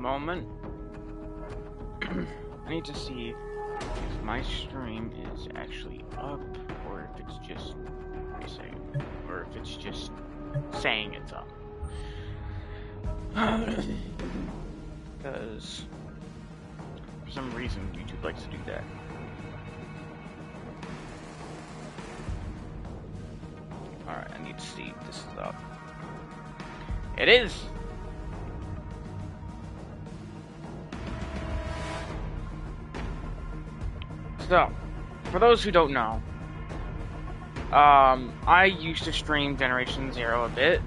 moment. I need to see if my stream is actually up or if it's just or if it's just saying it's up. Because for some reason YouTube likes to do that. Alright, I need to see if this is up. It is! So, for those who don't know, I used to stream Generation Zero a bit,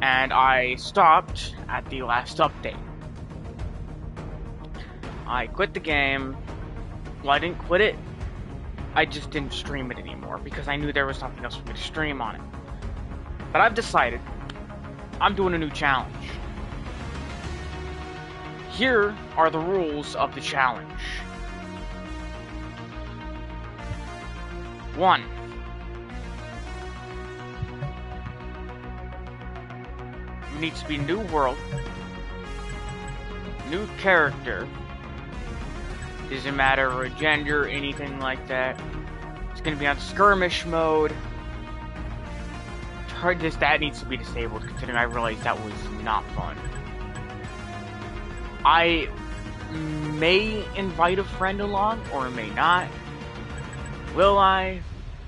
and I stopped at the last update. I quit the game. Well, I didn't quit it. I just didn't stream it anymore because I knew there was something else for me to stream on it. But I've decided I'm doing a new challenge. Here are the rules of the challenge. 1. It needs to be new world, new character. Doesn't matter gender, anything like that. It's gonna be on skirmish mode. That needs to be disabled, considering I realized that was not fun. I may invite a friend along, or may not. Will I?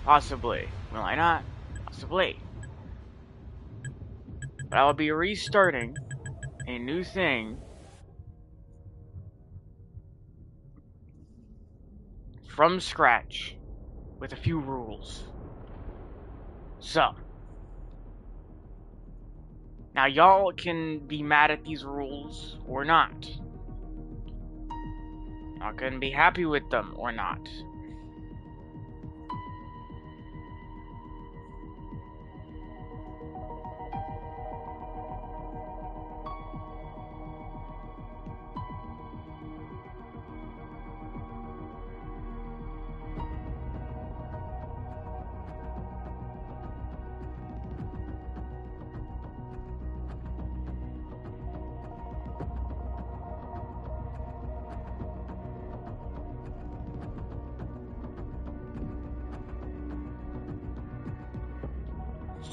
Possibly. Will I not? Possibly. But I will be restarting a new thing from scratch with a few rules. So, now y'all can be mad at these rules or not. Y'all can be happy with them or not.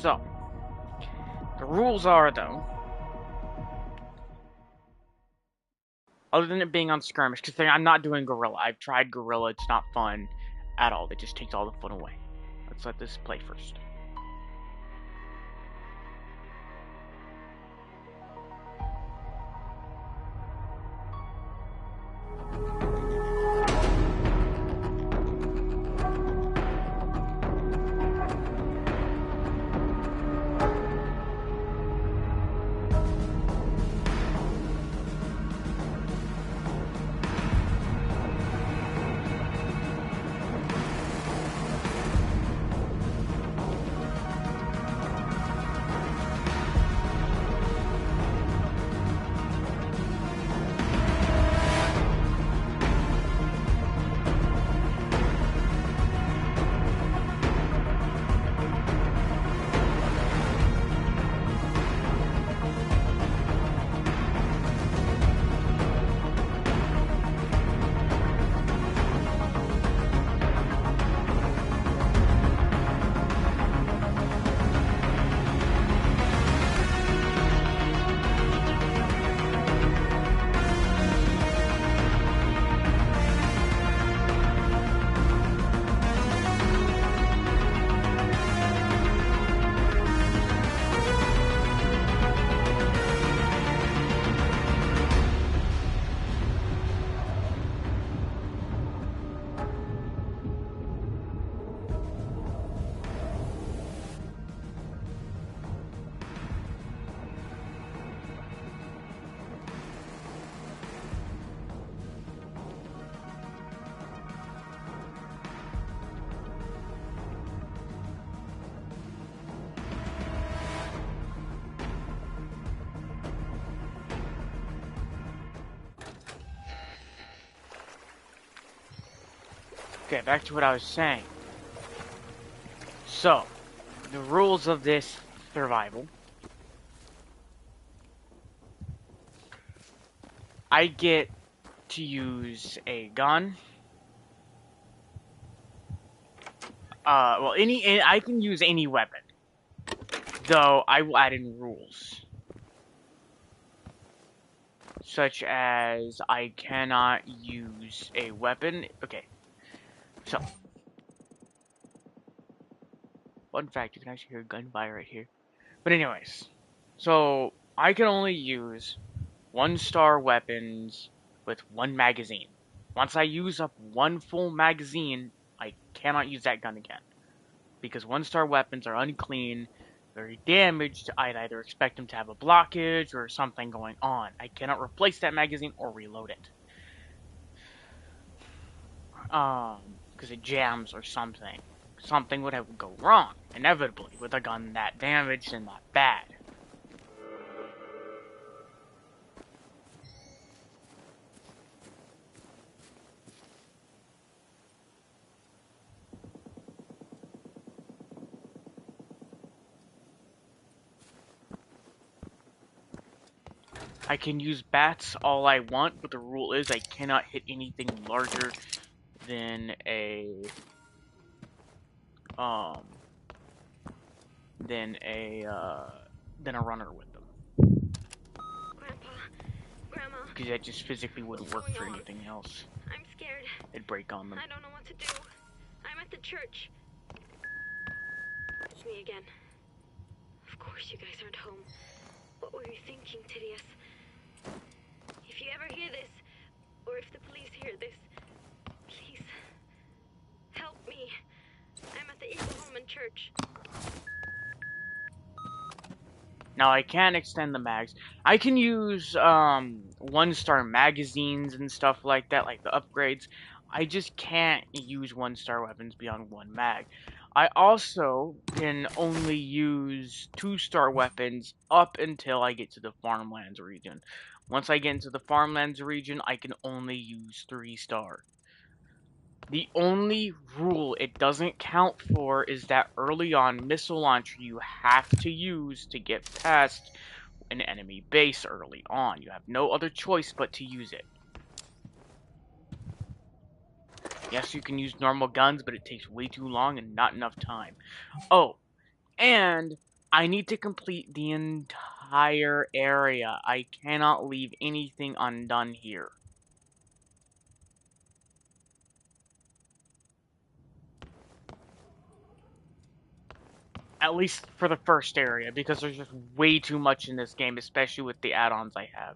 So, the rules are, though, other than it being on skirmish, because I'm not doing gorilla. I've tried gorilla, it's not fun at all. It just takes all the fun away. Let's let this play first. Okay, back to what I was saying. So, the rules of this survival. I get to use a gun. Well, I can use any weapon, though I will add in rules, such as I cannot use a weapon. Okay, so fun fact: you can actually hear gunfire right here. But anyways, so I can only use 1-star weapons with 1 magazine. Once I use up 1 full magazine, I cannot use that gun again. Because 1-star weapons are unclean, very damaged, I'd either expect them to have a blockage or something going on. I cannot replace that magazine or reload it. Because it jams or something. Something would have go wrong, inevitably, with a gun that damaged and that bad. I can use bats all I want, but the rule is I cannot hit anything larger than a than a runner with them. Grandma, Because that just physically wouldn't work for anything else. I'm scared. It'd break on them. I don't know what to do. I'm at the church. It's me again. Of course you guys aren't home. What were you thinking, Tidius? If you ever hear this, or if the police hear this, please, help me. I'm at the Eagle Church. Now I can extend the mags. I can use 1-star magazines and stuff like that, like the upgrades. I just can't use 1-star weapons beyond 1 mag. I also can only use 2-star weapons up until I get to the farmlands region. Once I get into the farmlands region, I can only use 3-star. The only rule it doesn't count for is that early on missile launcher you have to use to get past an enemy base early on. You have no other choice but to use it. Yes, you can use normal guns, but it takes way too long and not enough time. Oh, and I need to complete the entire area. I cannot leave anything undone here. At least for the first area, because there's just way too much in this game, especially with the add-ons I have.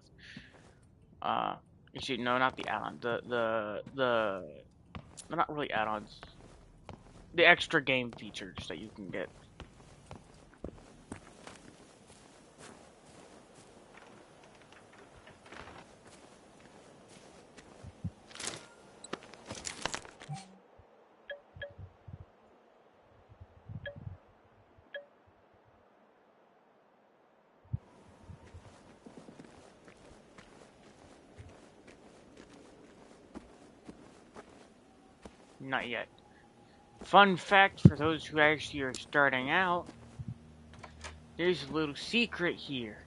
Actually, no, not the add-on. They're not really add-ons. The extra game features that you can get. Not yet. Fun fact for those who actually are starting out, there's a little secret here.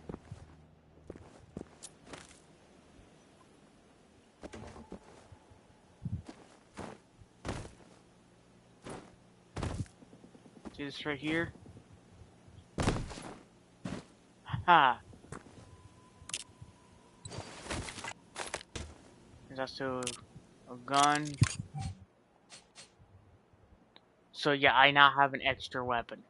See this right here? Ha! There's also a gun. So yeah, I now have an extra weapon.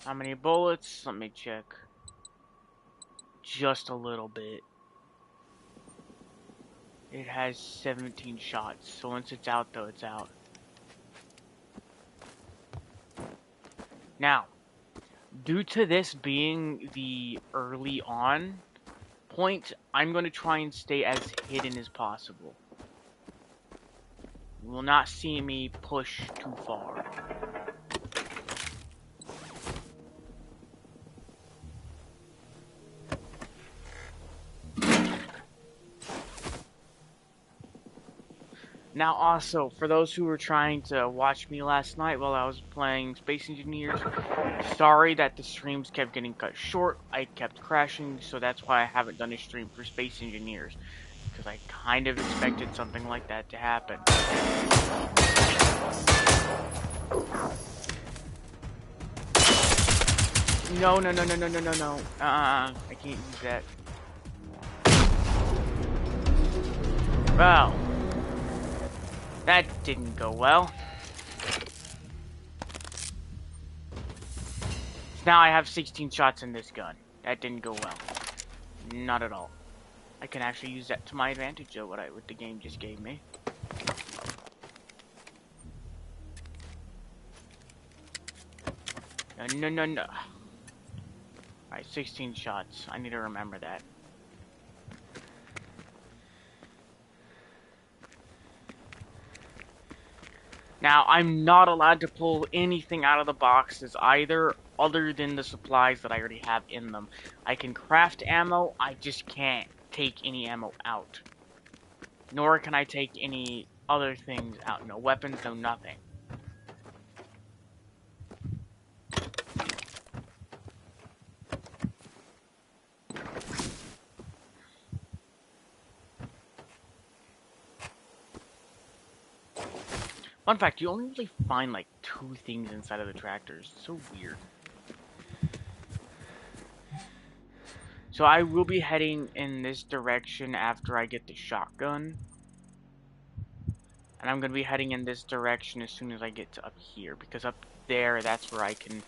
How many bullets? Let me check. Just a little bit. It has 17 shots, so once it's out though, it's out. Now, due to this being the early on point, I'm going to try and stay as hidden as possible. You will not see me push too far. Now, also, for those who were trying to watch me last night while I was playing Space Engineers, sorry that the streams kept getting cut short. I kept crashing, so that's why I haven't done a stream for Space Engineers. Because I kind of expected something like that to happen. No, no, no, no, no, no, no, no. I can't use that. Well, that didn't go well. Now I have 16 shots in this gun. That didn't go well. Not at all. I can actually use that to my advantage, though, what the game just gave me. No, no, no, no. Alright, 16 shots. I need to remember that. Now, I'm not allowed to pull anything out of the boxes either, other than the supplies that I already have in them. I can craft ammo, I just can't take any ammo out. Nor can I take any other things out. No weapons, no nothing. Fun fact, you only really find like 2 things inside of the tractors. It's so weird. So I will be heading in this direction after I get the shotgun. And I'm going to be heading in this direction as soon as I get to up here. Because up there, that's where I can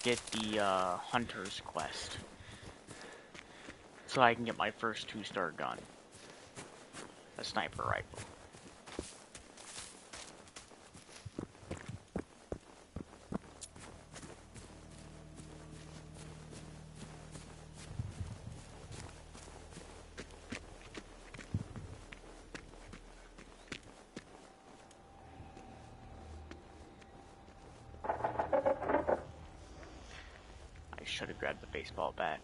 get the Hunter's Quest. So I can get my first 2-star gun. A sniper rifle. I should have grabbed the baseball bat.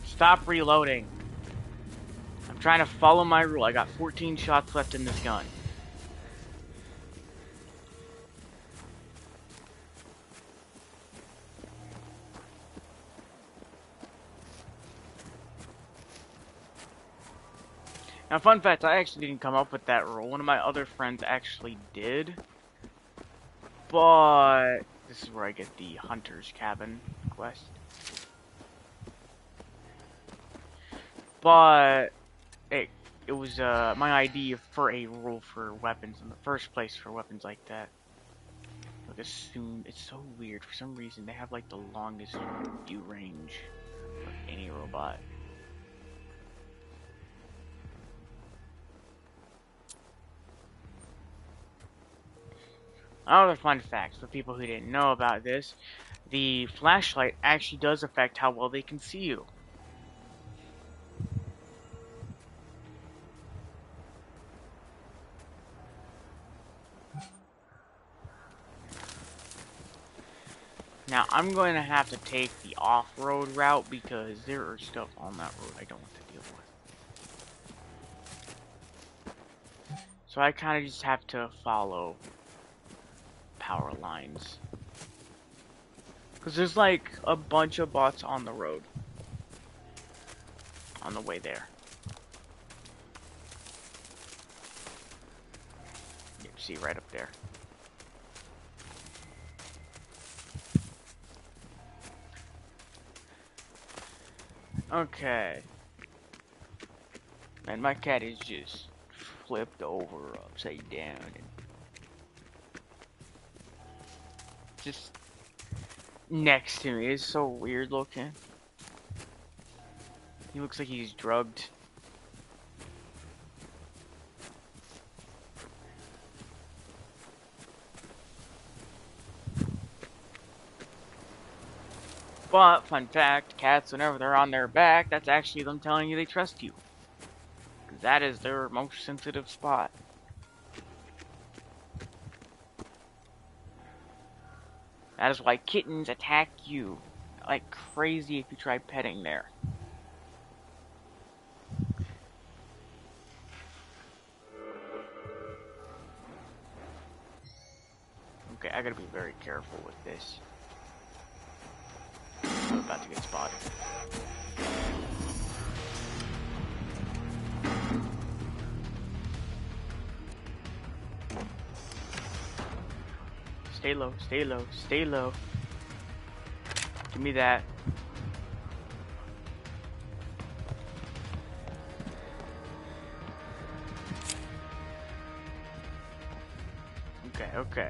Stop reloading. I'm trying to follow my rule. I got 14 shots left in this gun. Now, fun fact, I actually didn't come up with that rule. One of my other friends actually did. But this is where I get the Hunter's Cabin quest. But it was my idea for a rule for weapons in the first place for weapons like that. Like assume it's so weird for some reason they have like the longest view range of any robot. Another fun fact for people who didn't know about this, the flashlight actually does affect how well they can see you. Now, I'm going to have to take the off-road route because there are stuff on that road I don't want to deal with. So I kind of just have to follow power lines. Because there's like a bunch of bots on the road. On the way there. You can see right up there. Okay. And my cat is just flipped over upside down and just next to me. It's so weird looking. He looks like he's drugged. But, fun fact, cats, whenever they're on their back, that's actually them telling you they trust you. Because that is their most sensitive spot. That is why kittens attack you like crazy if you try petting there. Okay, I gotta be very careful with this. I'm about to get spotted. Stay low, stay low, stay low. Give me that. Okay, okay.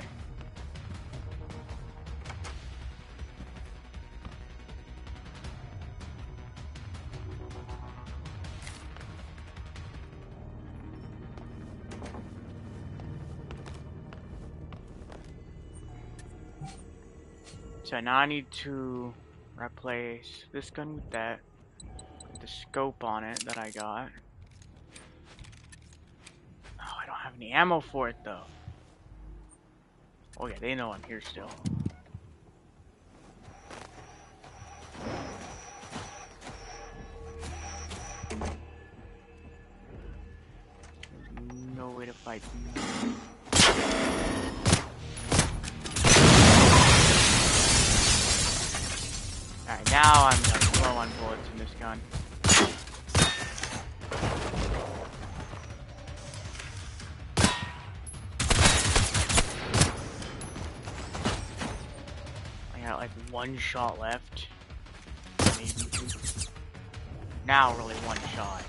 So now I need to replace this gun with that. With the scope on it that I got. Oh, I don't have any ammo for it though. Oh yeah, they know I'm here still. There's no way to fight me. Alright, now I'm like low on bullets in this gun. I got like one shot left. Maybe two. Now really one shot.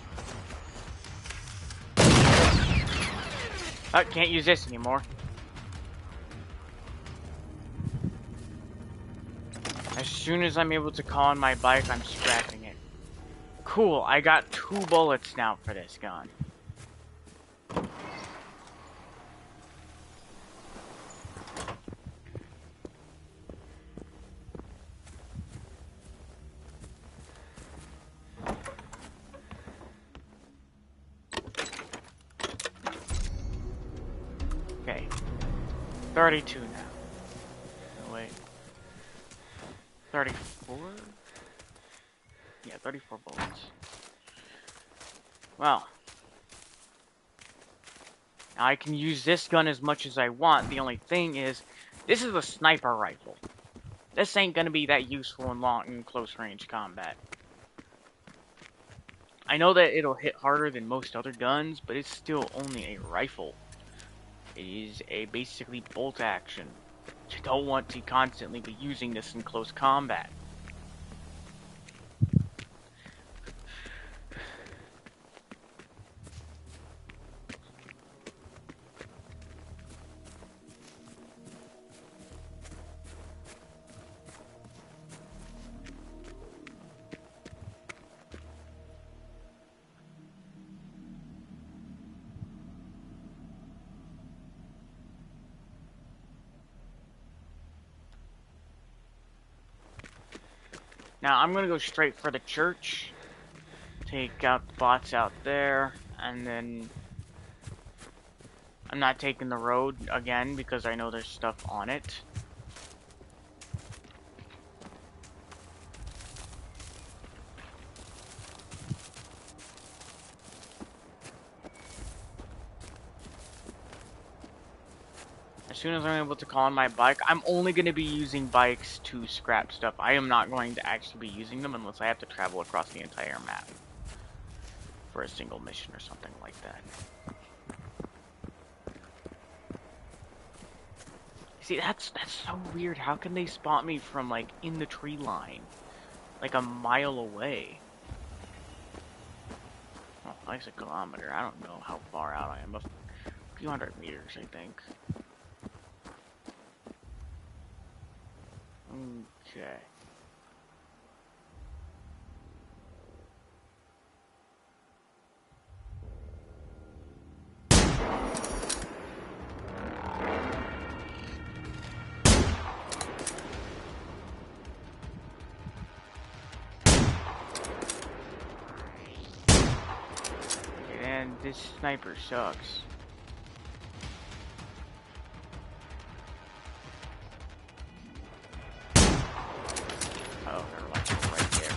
Oh, can't use this anymore. As soon as I'm able to call on my bike, I'm scrapping it. Cool, I got 2 bullets now for this gun. Okay. 32 now. Oh, wait. 34? Yeah, 34 bullets. Well. Now I can use this gun as much as I want. The only thing is, this is a sniper rifle. This ain't gonna be that useful in long and close range combat. I know that it'll hit harder than most other guns, but it's still only a rifle. It is a basically bolt action. You don't want to constantly be using this in close combat. Now I'm gonna go straight for the church, take out the bots out there, and then I'm not taking the road again because I know there's stuff on it. As soon as I'm able to call on my bike, I'm only going to be using bikes to scrap stuff. I am not going to actually be using them unless I have to travel across the entire map for a single mission or something like that. See, that's so weird. How can they spot me from, like, in the tree line? Like a mile away. Oh, at least a kilometer. I don't know how far out I am. A few hundred meters, I think. Okay. This sniper sucks. Oh, they're like right there.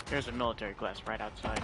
There's a military class right outside.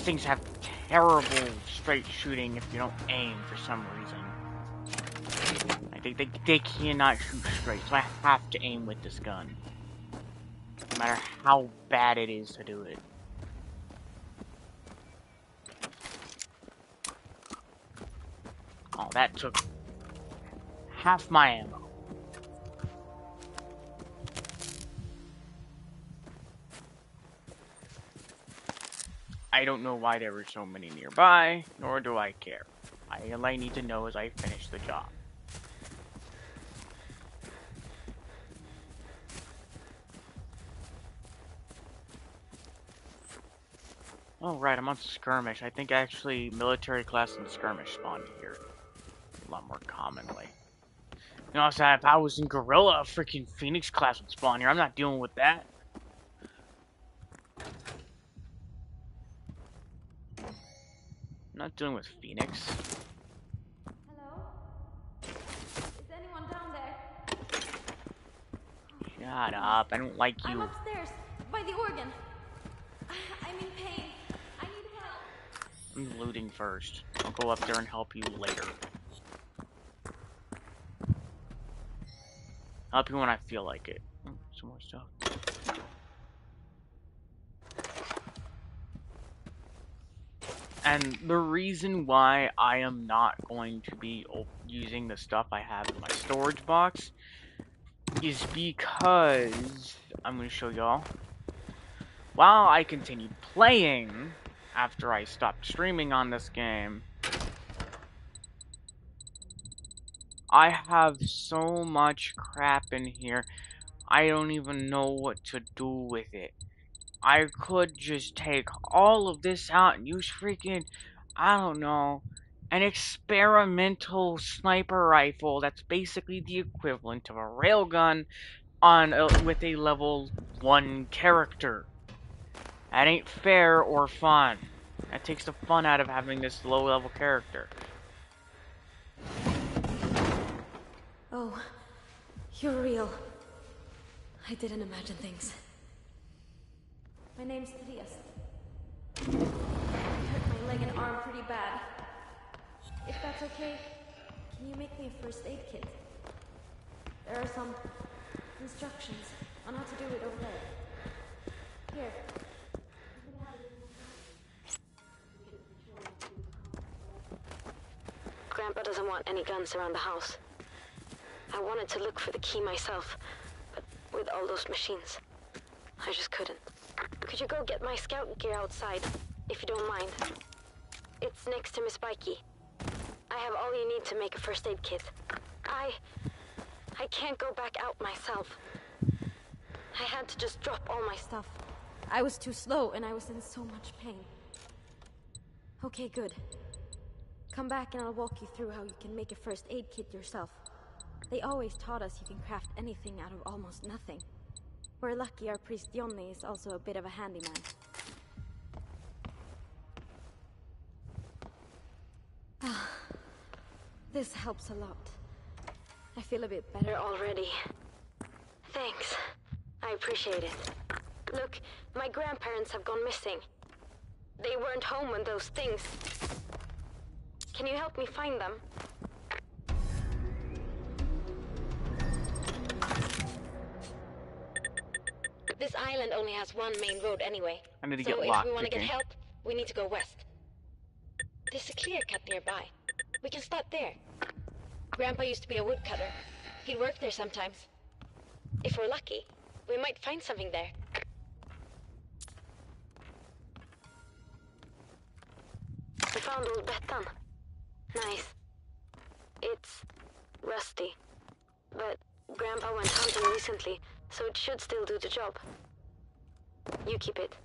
Things have terrible straight shooting if you don't aim for some reason. Like they cannot shoot straight, so I have to aim with this gun. No matter how bad it is to do it. Oh, that took half my ammo. I don't know why there were so many nearby, nor do I care. All I need to know is I finished the job. Oh right, I'm on skirmish. I think actually military class and skirmish spawned here a lot more commonly. You know, so if I was in Gorilla, a freaking Phoenix class would spawn here. I'm not dealing with that. I'm not dealing with Phoenix. Hello? Is anyone down there? Shut up. I don't like you. I'm upstairs, by the organ. I'm in pain. I need help. I'm looting first. I'll go up there and help you later. I'll help you when I feel like it. Some more stuff. And the reason why I am not going to be using the stuff I have in my storage box is because I'm going to show y'all. While I continued playing after I stopped streaming on this game, I have so much crap in here, I don't even know what to do with it. I could just take all of this out and use freaking, I don't know, an experimental sniper rifle that's basically the equivalent of a railgun with a level 1 character. That ain't fair or fun. That takes the fun out of having this low level character. Oh, you're real. I didn't imagine things. My name's Tirias. leg and arm pretty bad. If that's okay, can you make me a first aid kit? There are some instructions on how to do it over there. Here. Grandpa doesn't want any guns around the house. I wanted to look for the key myself, but with all those machines, I just couldn't. Could you go get my scout gear outside, if you don't mind? It's next to Miss Bikey. I have all you need to make a first aid kit. I can't go back out myself. I had to just drop all my stuff. I was too slow and I was in so much pain. Okay, good. Come back and I'll walk you through how you can make a first aid kit yourself. They always taught us you can craft anything out of almost nothing. We're lucky our priest Johnny is also a bit of a handyman. This helps a lot. I feel a bit better already. Thanks. I appreciate it. Look, my grandparents have gone missing. They weren't home when those things... Can you help me find them? This island only has one main road anyway. I need to so get if locked. we want to get help, we need to go west. There's a clear cut nearby. We can start there. Grandpa used to be a woodcutter. He'd work there sometimes. If we're lucky, we might find something there. We found old Bettan. Nice. It's rusty. But Grandpa went hunting recently, so it should still do the job. You keep it.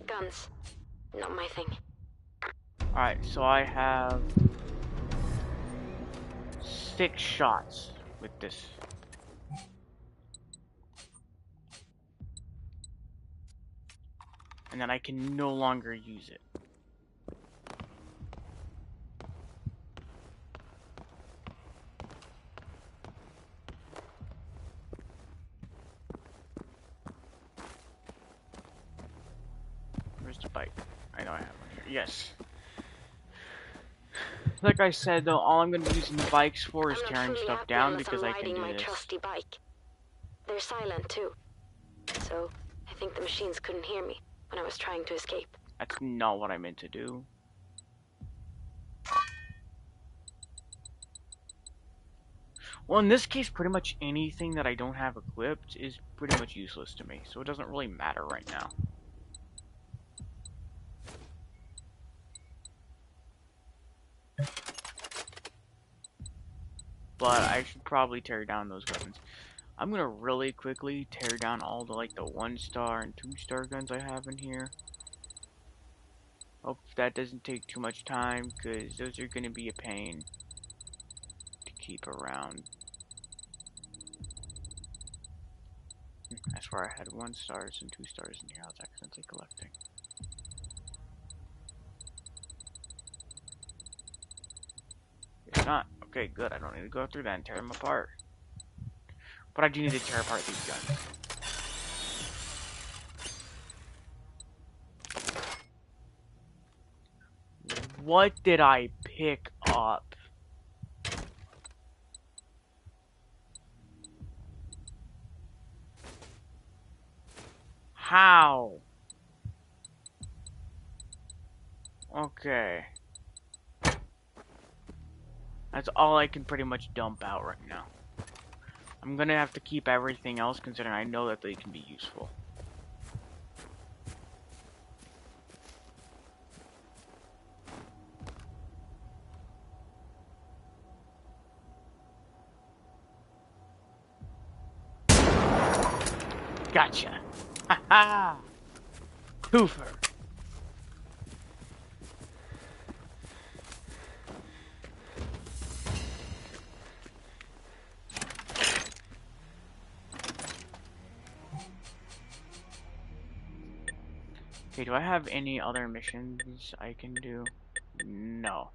Guns. Not my thing. Alright, so I have 6 shots with this. And then I can no longer use it. Where's the bike? I know I have one here. Yes. Like I said though, all I'm going to be using the bikes for is tearing stuff down because I can do my this. trusty bike. They're silent too. So I think the machines couldn't hear me when I was trying to escape. That's not what I meant to do. Well, in this case, pretty much anything that I don't have equipped is pretty much useless to me, so it doesn't really matter right now. But I should probably tear down those weapons. I'm gonna really quickly tear down all the like the 1-star and 2-star guns I have in here. Hope that doesn't take too much time, because those are gonna be a pain to keep around. I swear I had 1-stars and 2-stars in here. I was accidentally collecting. It's not. Okay, good. I don't need to go through that and tear them apart. But I do need to tear apart these guns. What did I pick up? How? Okay. That's all I can pretty much dump out right now. I'm gonna have to keep everything else considering I know that they can be useful. Gotcha. Haha. Hoofer. Okay, do I have any other missions I can do? No.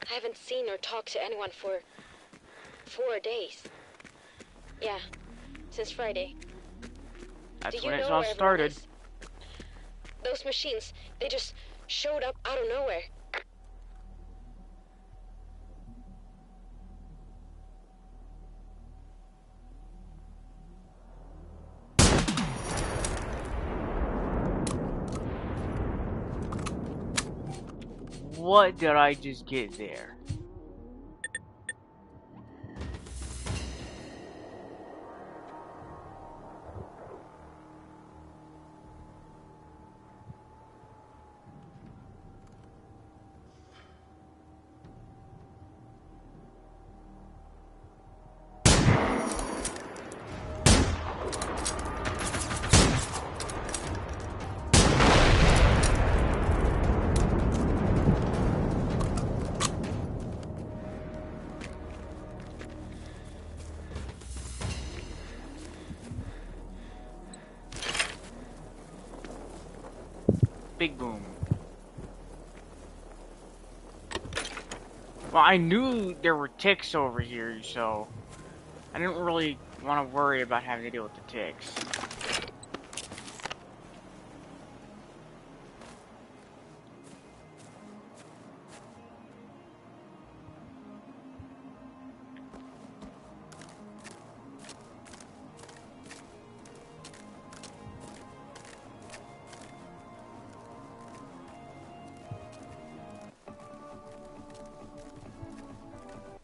I haven't seen or talked to anyone for 4 days. Yeah, since Friday. That's Do you when it know all where everyone started. is? Those machines, they just showed up out of nowhere. What did I just get there? Big boom. Well, I knew there were ticks over here, so I didn't really want to worry about having to deal with the ticks.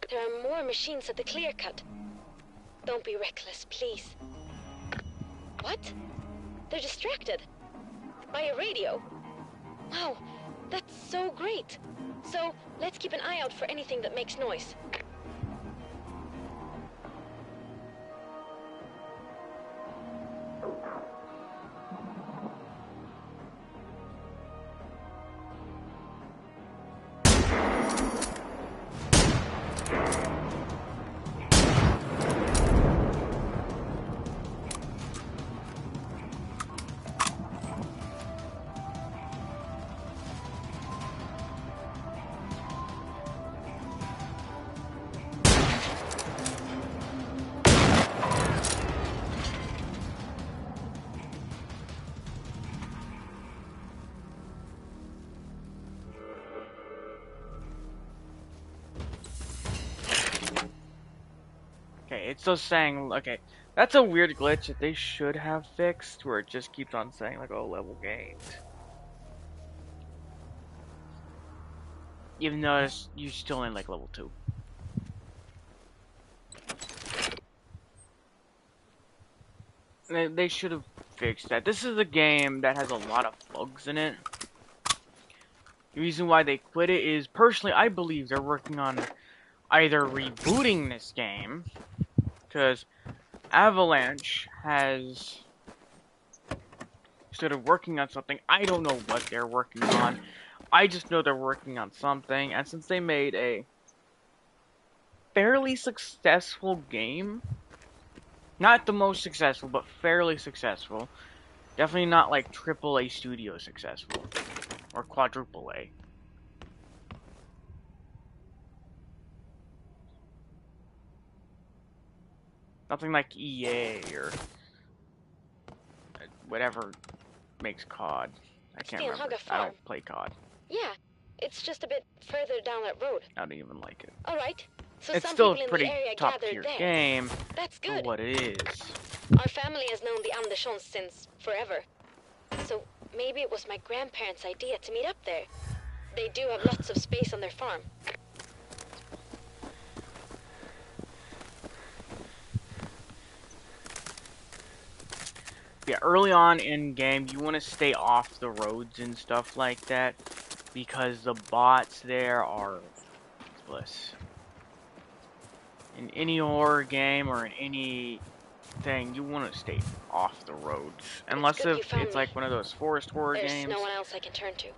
There are more machines at the clear cut. Don't be reckless, please. What? They're distracted. By a radio. Wow, that's so great. So, let's keep an eye out for anything that makes noise. Okay, it's just saying, okay, that's a weird glitch that they should have fixed, where it just keeps on saying, like, oh, level gained. Even though you're still in, like, level 2. They should have fixed that. This is a game that has a lot of bugs in it. The reason why they quit it is, personally, I believe they're working on either rebooting this game, because Avalanche has started working on something. I don't know what they're working on. I just know they're working on something, and since they made a fairly successful game, not the most successful, but fairly successful, definitely not like AAA studio successful, or quadruple A. Nothing like EA or whatever makes COD. I can't remember. I don't play COD. Yeah, it's just a bit further down that road. I don't even like it. All right. So it's some still people a pretty in the area top gathered tier there. game. That's good. For what it is. Our family has known the Andersons since forever. So maybe it was my grandparents' idea to meet up there. They do have lots of space on their farm. Yeah, early on in game, you want to stay off the roads and stuff like that, because the bots there are useless. In any horror game or in anything, you want to stay off the roads, unless if it's like one of those forest horror games. There's no one else I can turn to.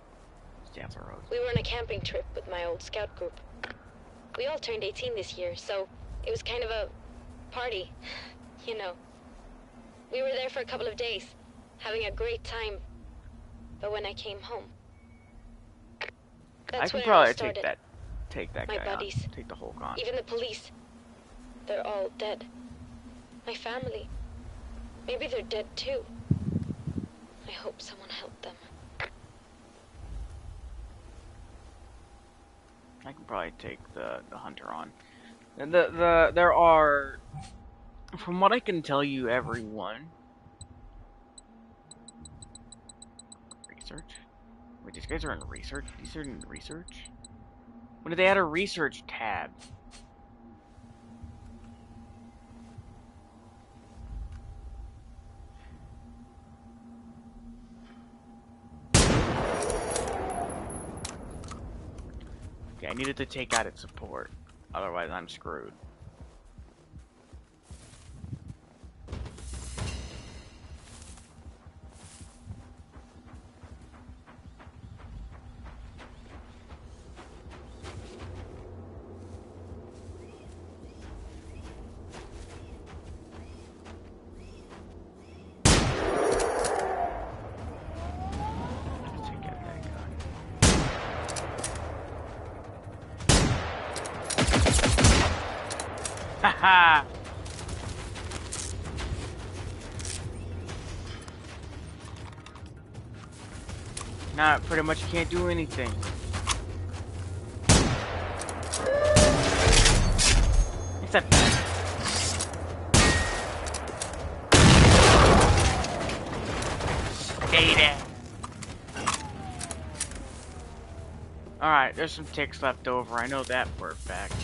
Stay off the road. We were on a camping trip with my old scout group. We all turned 18 this year, so it was kind of a party, you know. We were there for a couple of days, having a great time. But when I came home, I can probably take that my guy buddies, on. Take the Hulk on. Even the police, they're all dead. My family, maybe they're dead too. I hope someone helped them. I can probably take the hunter on. There are, from what I can tell you, everyone. Research. Wait, these guys are in research. These are in research. When did they add a research tab? Okay, I needed to take out its support. Otherwise, I'm screwed. Haha! Nah, pretty much can't do anything. Except that. Stay there. Alright, there's some ticks left over. I know that for a fact.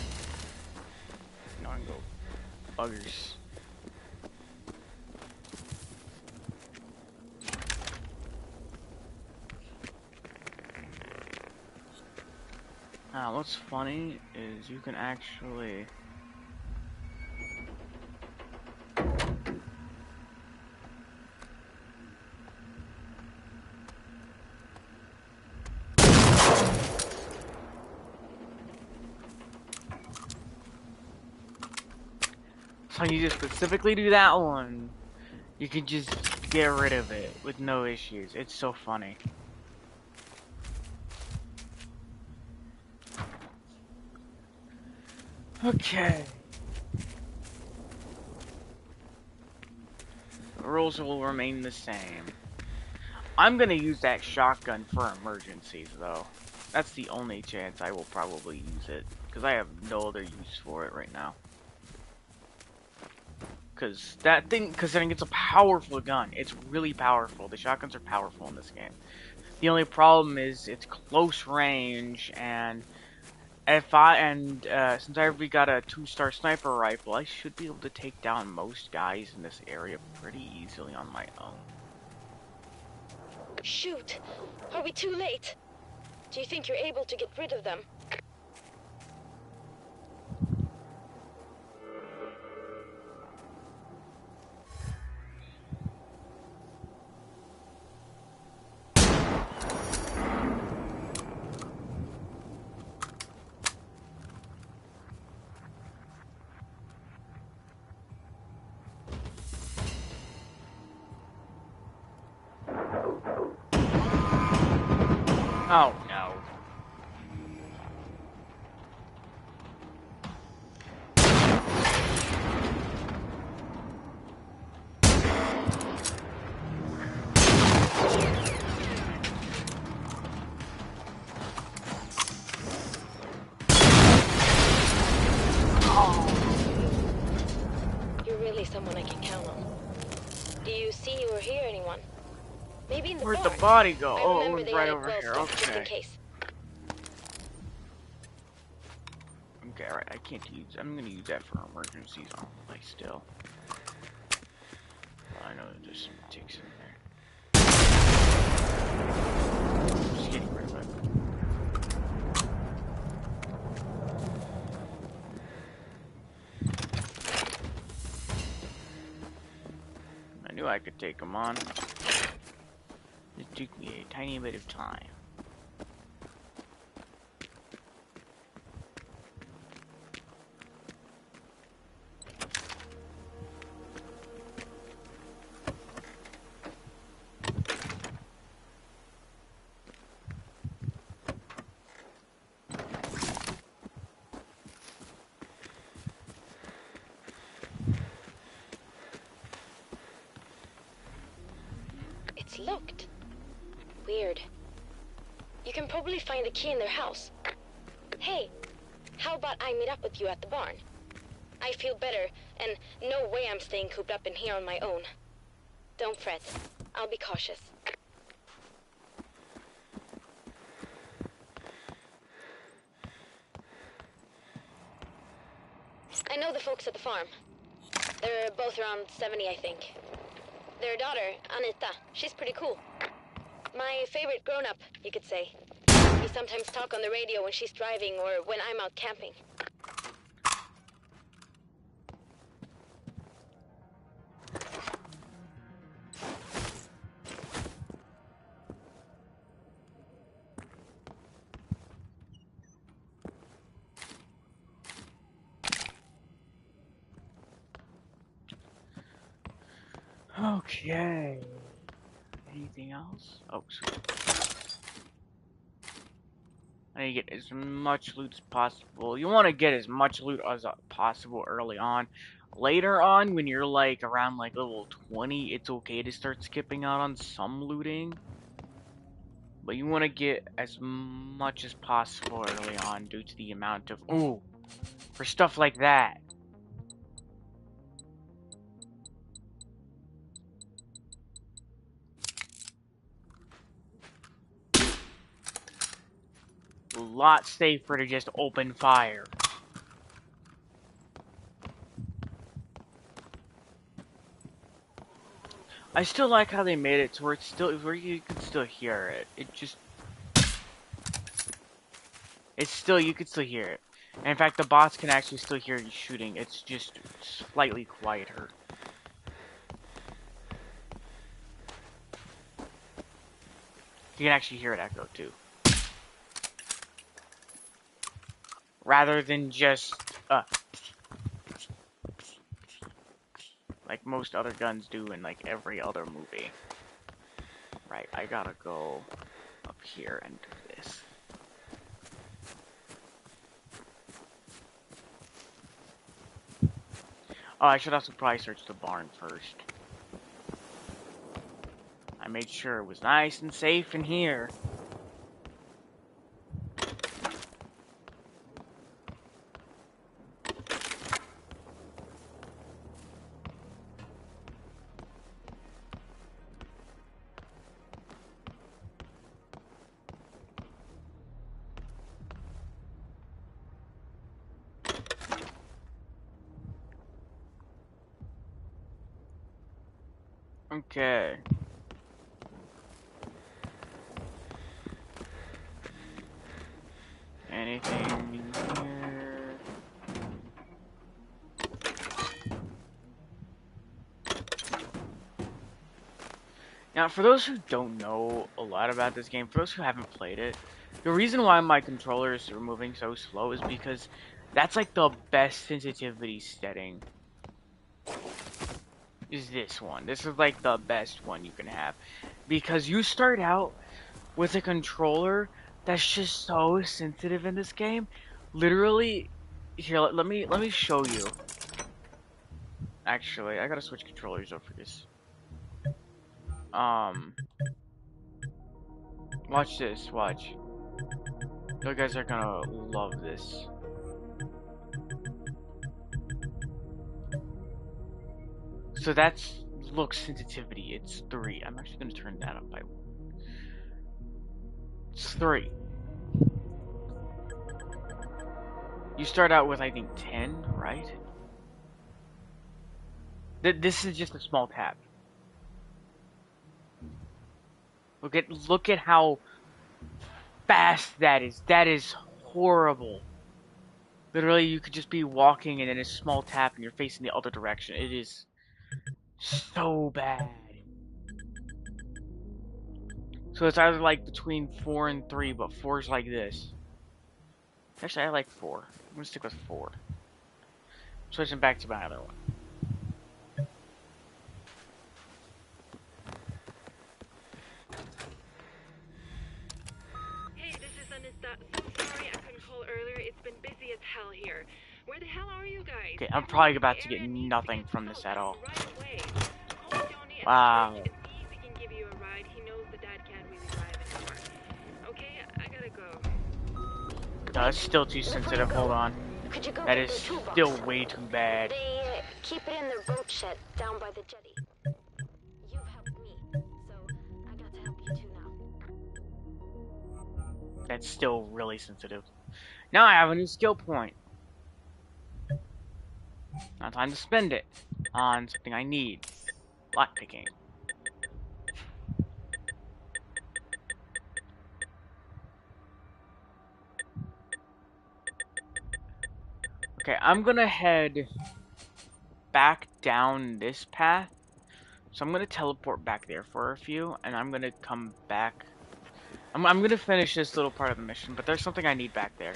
Now I can go buggers. What's funny is you can actually so you just specifically do that one. You can just get rid of it with no issues. It's so funny. Okay. The rules will remain the same. I'm gonna use that shotgun for emergencies, though. That's the only chance I will probably use it, because I have no other use for it right now. Because that thing, considering it's a powerful gun, it's really powerful. The shotguns are powerful in this game. The only problem is it's close range, and since I already got a 2-star sniper rifle, I should be able to take down most guys in this area pretty easily on my own. Shoot! Are we too late? Do you think you're able to get rid of them? Oh no. You're really someone I can count on. Do you see or hear anyone? Maybe in the Where'd bar. the body go? I Oh, it remember was they right had over here. well stuff, just in Okay. case. Okay, alright, I can't use. I'm gonna use that for emergencies only still. I know there's some ticks in there. Just getting rid of it. I knew I could take them on. It took me a tiny bit of time. It's locked. Weird. You can probably find the key in their house. Hey, how about I meet up with you at the barn? I feel better, and no way I'm staying cooped up in here on my own. Don't fret. I'll be cautious. I know the folks at the farm. They're both around 70, I think. Their daughter, Anita, she's pretty cool. My favorite grown-up, you could say. We sometimes talk on the radio when she's driving or when I'm out camping. Okay. Anything else? Oh, sweet. I need to get as much loot as possible. You want to get as much loot as possible early on. Later on, when you're like around like level 20, it's okay to start skipping out on some looting. But you want to get as much as possible early on due to the amount of... Ooh! For stuff like that. A lot safer to just open fire. I still like how they made it to where it's still where you can still hear it. You can still hear it. And in fact, the bots can actually still hear you shooting. It's just slightly quieter. You can actually hear it echo too. Rather than just like most other guns do in like every other movie. Right, I gotta go up here and do this. Oh, I should also probably search the barn first. I made sure it was nice and safe in here. Okay. Anything here? Now, for those who don't know a lot about this game, for those who haven't played it, the reason why my controller is moving so slow is because that's like the best sensitivity setting. Is this one. This is like the best one you can have. Because you start out with a controller that's just so sensitive in this game. Literally, here, let me show you. Actually, I gotta switch controllers over this. Watch this, watch. You guys are gonna love this. So that's look sensitivity, it's 3. I'm actually gonna turn that up by 1. It's 3. You start out with I think 10, right? This is just a small tap. Look at how fast that is. That is horrible. Literally, you could just be walking and then a small tap and you're facing the other direction. It is so bad. So it's either like between 4 and 3, but 4 is like this. Actually, I like 4. I'm gonna stick with 4. Switching back to my other one. So sorry I couldn't call earlier. It's been busy as hell here. Where the hell are you guys? Okay, I'm probably about to get nothing from this at all. Wow. See if he can give you a ride. He knows the dad can't really drive anymore. Okay, I gotta go. No, it's still too Before sensitive. you go, Hold on. could you go That get is their toolbox? still way too bad. They keep it in their boat shed down by the jetty. You've helped me, so I got to help you too now. That's still really sensitive. Now I have a new skill point. Now time to spend it on something I need. Lockpicking. Okay, I'm gonna head back down this path. So I'm gonna teleport back there for a few, and I'm gonna come back. I'm gonna finish this little part of the mission, but there's something I need back there.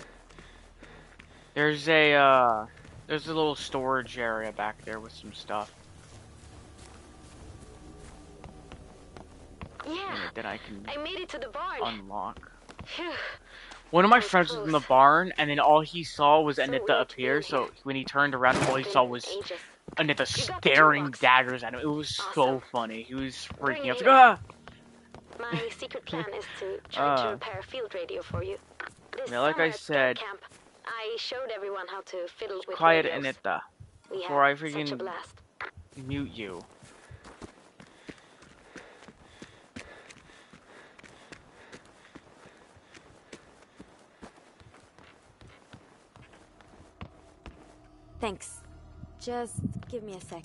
There's a little storage area back there with some stuff. Yeah, that I can I made it to the barn. unlock. Phew. One of my That was friends was in the close. barn, and then all he saw was So Anita weird appear, being so here. when he turned around, all he Been saw in was ages. Anita You got the staring toolbox. daggers at him. It was so Awesome. funny. He was Bring freaking out. it Like, ah! My secret plan is to try to repair a field radio for you. This Yeah, like summer I at scout said, camp, I showed everyone how to fiddle with quiet radios. Anita We before I had such a freaking blast. mute you. Thanks. Just give me a sec.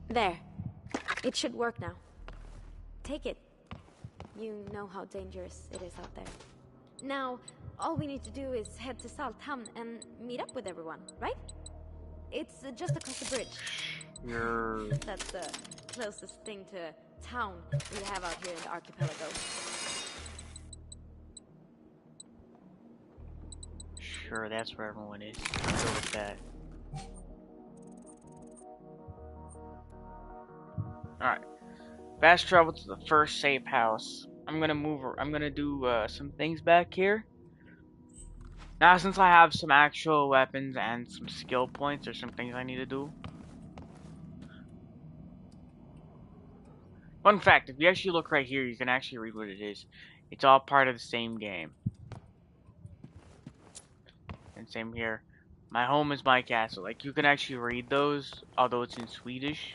There. It should work now. Take it. You know how dangerous it is out there. Now, all we need to do is head to Salthamn and meet up with everyone, right? It's just across the bridge. You're... That's the closest thing to town we have out here in the archipelago. Sure, that's where everyone is. I'll go with that. Alright. Fast travel to the first safe house. I'm gonna do some things back here. Now, since I have some actual weapons and some skill points, there's some things I need to do. Fun fact, if you actually look right here, you can actually read what it is. It's all part of the same game. And same here. My home is my castle. Like, you can actually read those, although it's in Swedish.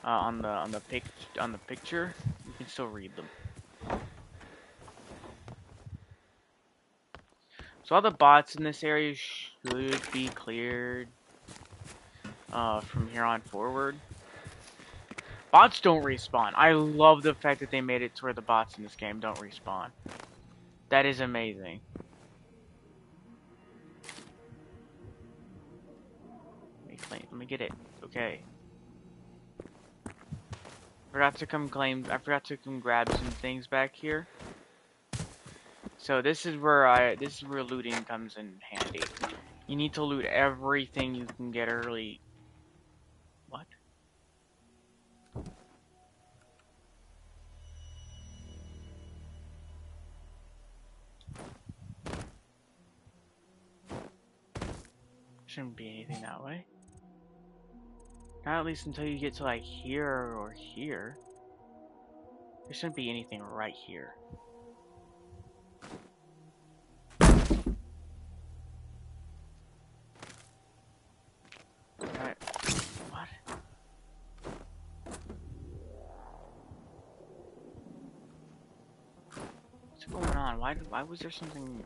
On the picture, you can still read them. So all the bots in this area should be cleared from here on forward. Bots don't respawn. I love the fact that they made it to where the bots in this game don't respawn. That is amazing. Let me get it. Okay. I forgot to come grab some things back here. So this is where looting comes in handy. You need to loot everything you can get early. What? Shouldn't be anything that way. Not at least until you get to like here or here. There shouldn't be anything right here. Alright. What? What's going on? Why was there something?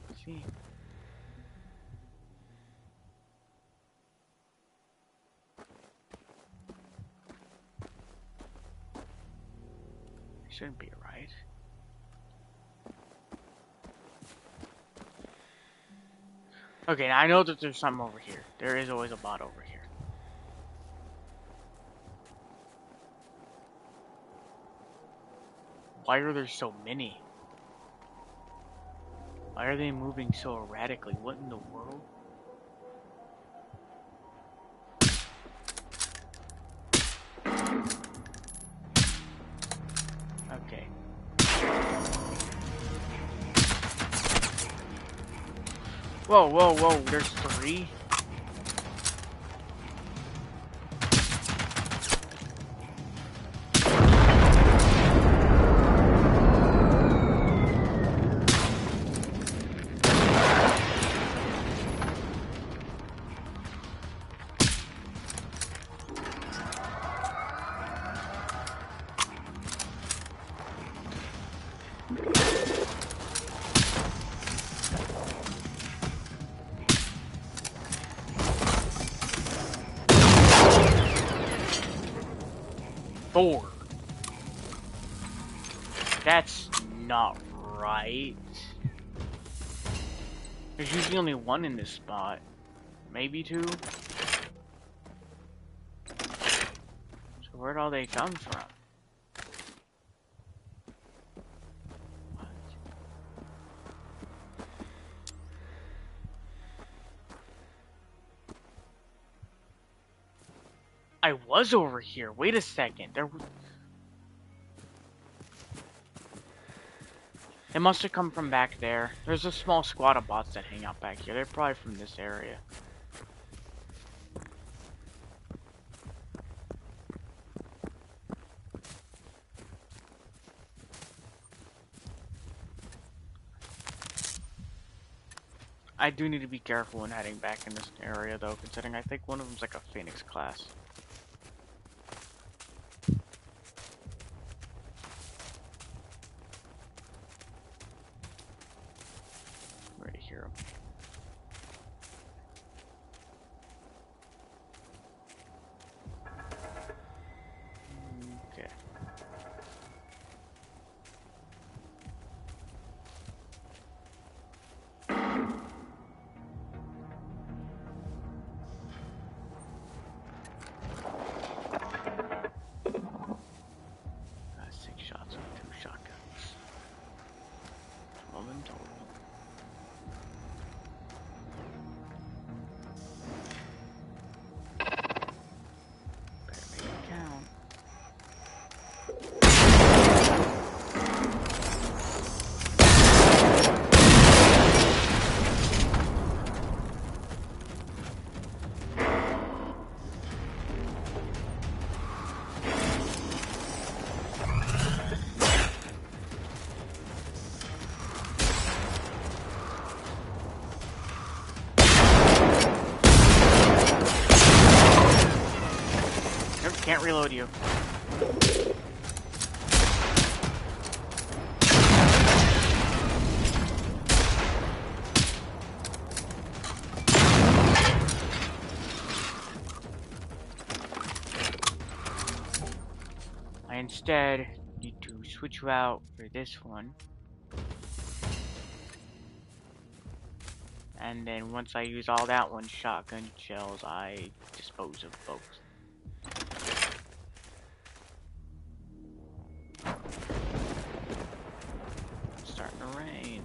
Let's see. Shouldn't be right. Okay, now I know that there's something over here. There is always a bot over here. Why are there so many? Why are they moving so erratically? What in the world? Okay. Whoa, whoa, whoa, there's 3? 4. That's not right. There's usually only 1 in this spot. Maybe 2. So where'd all they come from? What? I was over here. Wait a second. They must have come from back there. There's a small squad of bots that hang out back here. They're probably from this area. I do need to be careful when heading back in this area, though, considering I think one of them's like a Phoenix class. I'm ready to hear him. Okay. Got 6 shots with 2 shotguns. 12 in total. Better make it count. Nope, can't reload you. I instead need to switch you out for this one. And then once I use all that one shotgun shells, I dispose of both. It's starting to rain.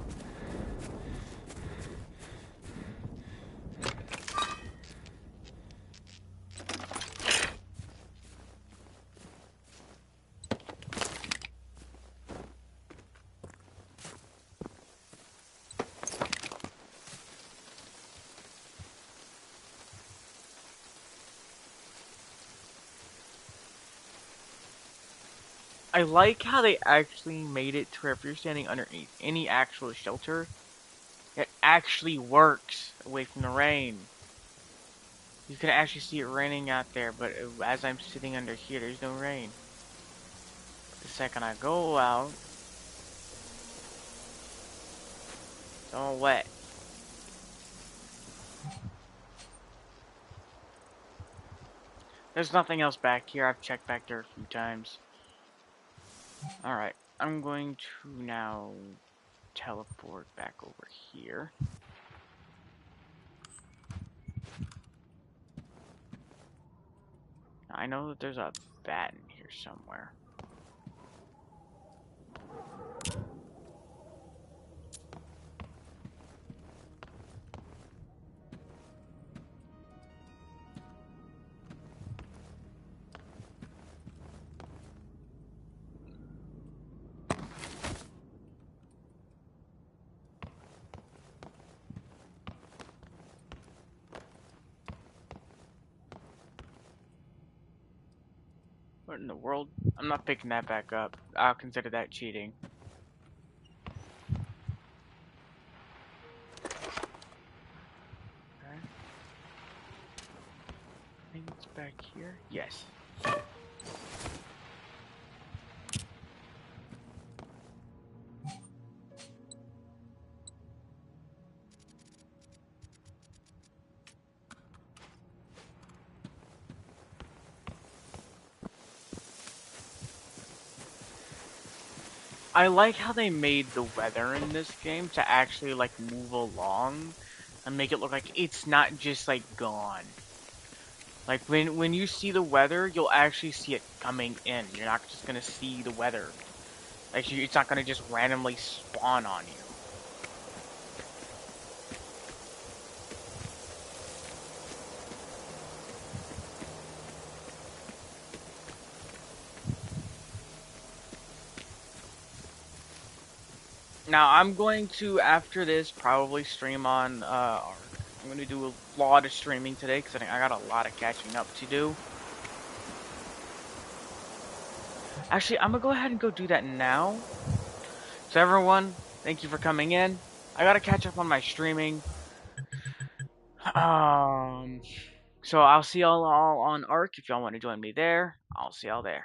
I like how they actually made it to where if you're standing underneath any actual shelter, it actually works away from the rain. You can actually see it raining out there, but as I'm sitting under here, there's no rain. The second I go out, it's all wet. There's nothing else back here. I've checked back there a few times. Alright, I'm going to now teleport back over here. I know that there's a bat in here somewhere. What in the world? I'm not picking that back up. I'll consider that cheating. Okay. I think it's back here. Yes. I like how they made the weather in this game to actually like move along and make it look like it's not just like gone. Like when you see the weather, you'll actually see it coming in. You're not just gonna see the weather. Like it's not gonna just randomly spawn on you. Now I'm going to after this probably stream on Arc. I'm gonna do a lot of streaming today because I think I got a lot of catching up to do. Actually, I'm gonna go ahead and go do that now. So everyone, thank you for coming in. I gotta catch up on my streaming. Um, so I'll see y'all all on Arc if y'all want to join me there. I'll see y'all there.